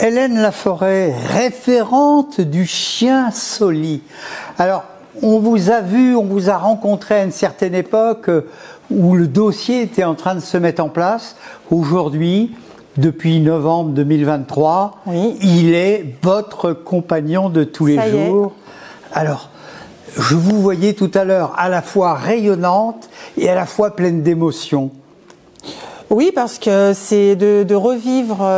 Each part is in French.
Hélène Laforêt, référente du chien Soli. Alors, on vous a vu, on vous a rencontré à une certaine époque où le dossier était en train de se mettre en place. Aujourd'hui, depuis novembre 2023, oui. Il est votre compagnon de tous les jours. Alors, je vous voyais tout à l'heure à la fois rayonnante et à la fois pleine d'émotions. Oui, parce que c'est de revivre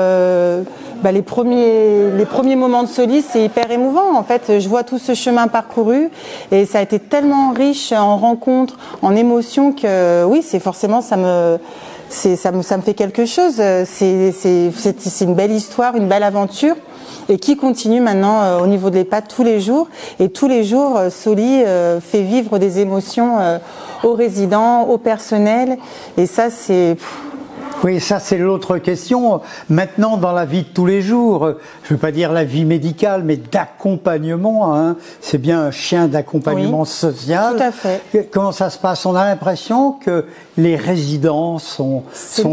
les premiers moments de Soli, c'est hyper émouvant. En fait, je vois tout ce chemin parcouru et ça a été tellement riche en rencontres, en émotions que oui, c'est forcément ça me fait quelque chose. C'est une belle histoire, une belle aventure. Et qui continue maintenant au niveau de l'EHPAD tous les jours. Et tous les jours, Soli fait vivre des émotions aux résidents, au personnel. Et ça, c'est... Oui, ça c'est l'autre question. Maintenant, dans la vie de tous les jours, je ne veux pas dire la vie médicale, mais d'accompagnement, hein, c'est bien un chien d'accompagnement social. Tout à fait. Comment ça se passe? On a l'impression que les résidents sont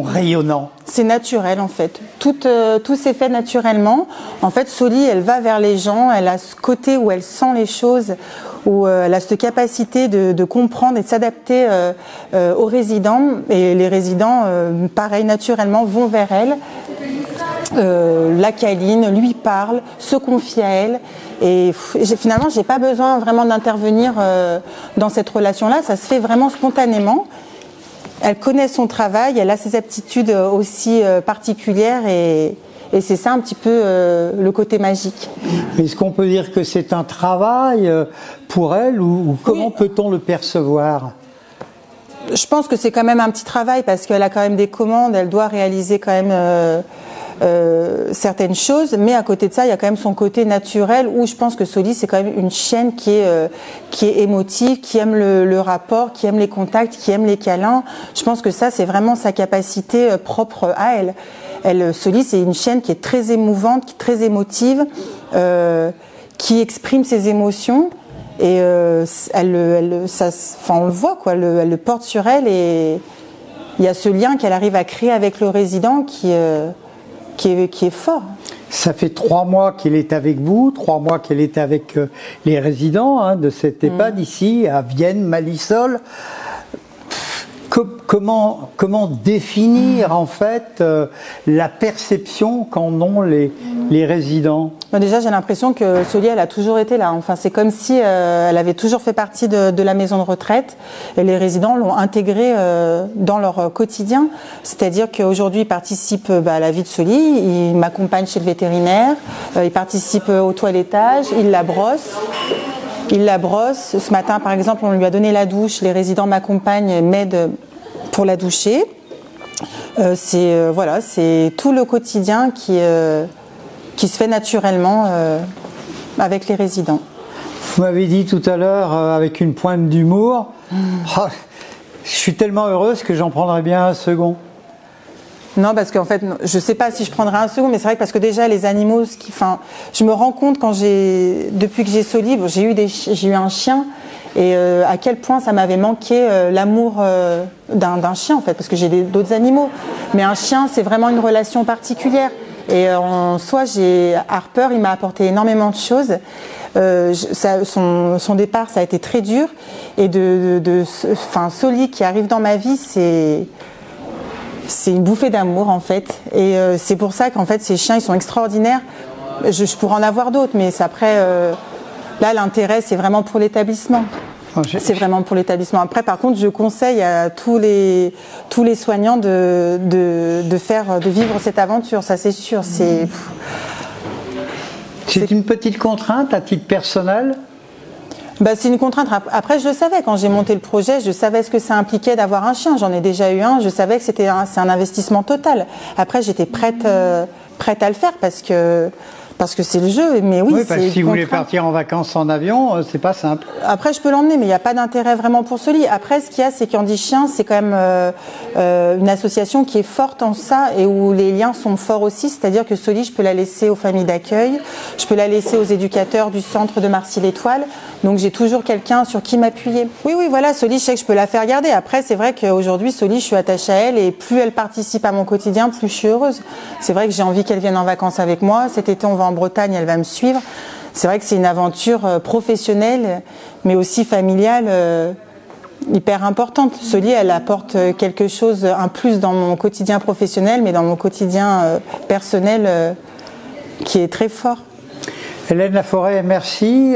rayonnants. C'est naturel en fait. Tout s'est fait naturellement. En fait, Soli, elle va vers les gens, elle a ce côté où elle sent les choses, où elle a cette capacité de comprendre et de s'adapter aux résidents. Et les résidents, pareil, naturellement, vont vers elle, la câline, lui parle, se confie à elle. Et finalement, j'ai pas besoin vraiment d'intervenir dans cette relation-là. Ça se fait vraiment spontanément. Elle connaît son travail, elle a ses aptitudes aussi particulières et c'est ça un petit peu le côté magique. Est-ce qu'on peut dire que c'est un travail pour elle ou comment oui. peut-on le percevoir? Je pense que c'est quand même un petit travail parce qu'elle a quand même des commandes, elle doit réaliser quand même certaines choses, mais à côté de ça, il y a quand même son côté naturel où je pense que Soli, c'est quand même une chienne qui est émotive, qui aime le rapport, qui aime les contacts, qui aime les câlins. Je pense que ça, c'est vraiment sa capacité propre à elle. Soli, c'est une chienne qui est très émouvante, qui est très émotive, qui exprime ses émotions et on le voit quoi, elle le porte sur elle et il y a ce lien qu'elle arrive à créer avec le résident qui est fort. Ça fait 3 mois qu'elle est avec vous, 3 mois qu'elle est avec les résidents de cette EHPAD ici, à Vienne, Malisol. Comment définir en fait la perception qu'en ont les résidents? Déjà, j'ai l'impression que Soli, elle a toujours été là. Enfin, c'est comme si elle avait toujours fait partie de la maison de retraite et les résidents l'ont intégrée dans leur quotidien. C'est-à-dire qu'aujourd'hui, ils participent à la vie de Soli, ils m'accompagnent chez le vétérinaire, ils participent au toilettage, ils la brossent. Il la brosse. Ce matin, par exemple, on lui a donné la douche. Les résidents m'accompagnent, m'aident pour la doucher. C'est tout le quotidien qui se fait naturellement avec les résidents. Vous m'avez dit tout à l'heure, avec une pointe d'humour, oh, je suis tellement heureuse que j'en prendrais bien un second. Non, parce qu'en fait, je ne sais pas si je prendrai un second, mais c'est vrai que parce que déjà les animaux, je me rends compte depuis que j'ai Soli, j'ai eu un chien et à quel point ça m'avait manqué l'amour d'un chien en fait, parce que j'ai d'autres animaux, mais un chien c'est vraiment une relation particulière. Et en soi, Harper, il m'a apporté énormément de choses. Son départ, ça a été très dur, et Soli qui arrive dans ma vie, c'est une bouffée d'amour en fait, et c'est pour ça qu'en fait ces chiens ils sont extraordinaires. Je pourrais en avoir d'autres, mais après là l'intérêt c'est vraiment pour l'établissement. C'est vraiment pour l'établissement. Après par contre je conseille à tous les soignants de vivre cette aventure, ça c'est sûr. C'est une petite contrainte à titre personnel? C'est une contrainte. Après, je le savais quand j'ai monté le projet, je savais ce que ça impliquait d'avoir un chien. J'en ai déjà eu un. Je savais que c'est un investissement total. Après, j'étais prête à le faire parce parce que c'est le jeu. Mais oui, parce que si vous voulez partir en vacances en avion, c'est pas simple. Après, je peux l'emmener, mais il n'y a pas d'intérêt vraiment pour Soli. Après, ce qu'il y a, c'est qu'Andy Chien, c'est quand même une association qui est forte en ça et où les liens sont forts aussi. C'est-à-dire que Soli, je peux la laisser aux familles d'accueil, je peux la laisser aux éducateurs du centre de Marcy-l'Étoile. Donc, j'ai toujours quelqu'un sur qui m'appuyer. Oui, voilà, Soli, je sais que je peux la faire garder. Après, c'est vrai qu'aujourd'hui, Soli, je suis attachée à elle et plus elle participe à mon quotidien, plus je suis heureuse. C'est vrai que j'ai envie qu'elle vienne en vacances avec moi. Cet été, on va en Bretagne, elle va me suivre. C'est vrai que c'est une aventure professionnelle, mais aussi familiale, hyper importante. Soli, elle apporte quelque chose, un plus dans mon quotidien professionnel, mais dans mon quotidien personnel, qui est très fort. Hélène Laforêt, merci.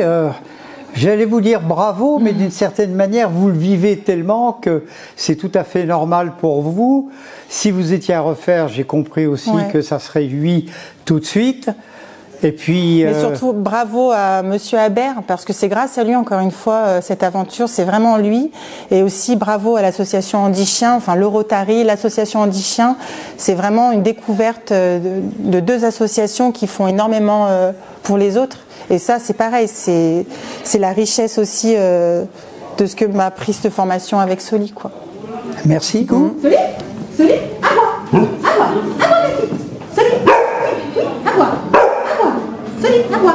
J'allais vous dire bravo, mais d'une certaine manière, vous le vivez tellement que c'est tout à fait normal pour vous. Si vous étiez à refaire, j'ai compris aussi que ça serait lui tout de suite. Et puis, mais surtout, bravo à Monsieur Habert, parce que c'est grâce à lui, encore une fois, cette aventure, c'est vraiment lui. Et aussi, bravo à l'association Andy Chien, enfin le Rotary, l'association Andy Chien. C'est vraiment une découverte de deux associations qui font énormément pour les autres. Et ça, c'est pareil, c'est la richesse aussi de ce que m'a pris cette formation avec Soli, quoi. Merci. Soli, à moi, les filles. Soli, à moi. Soli, à moi.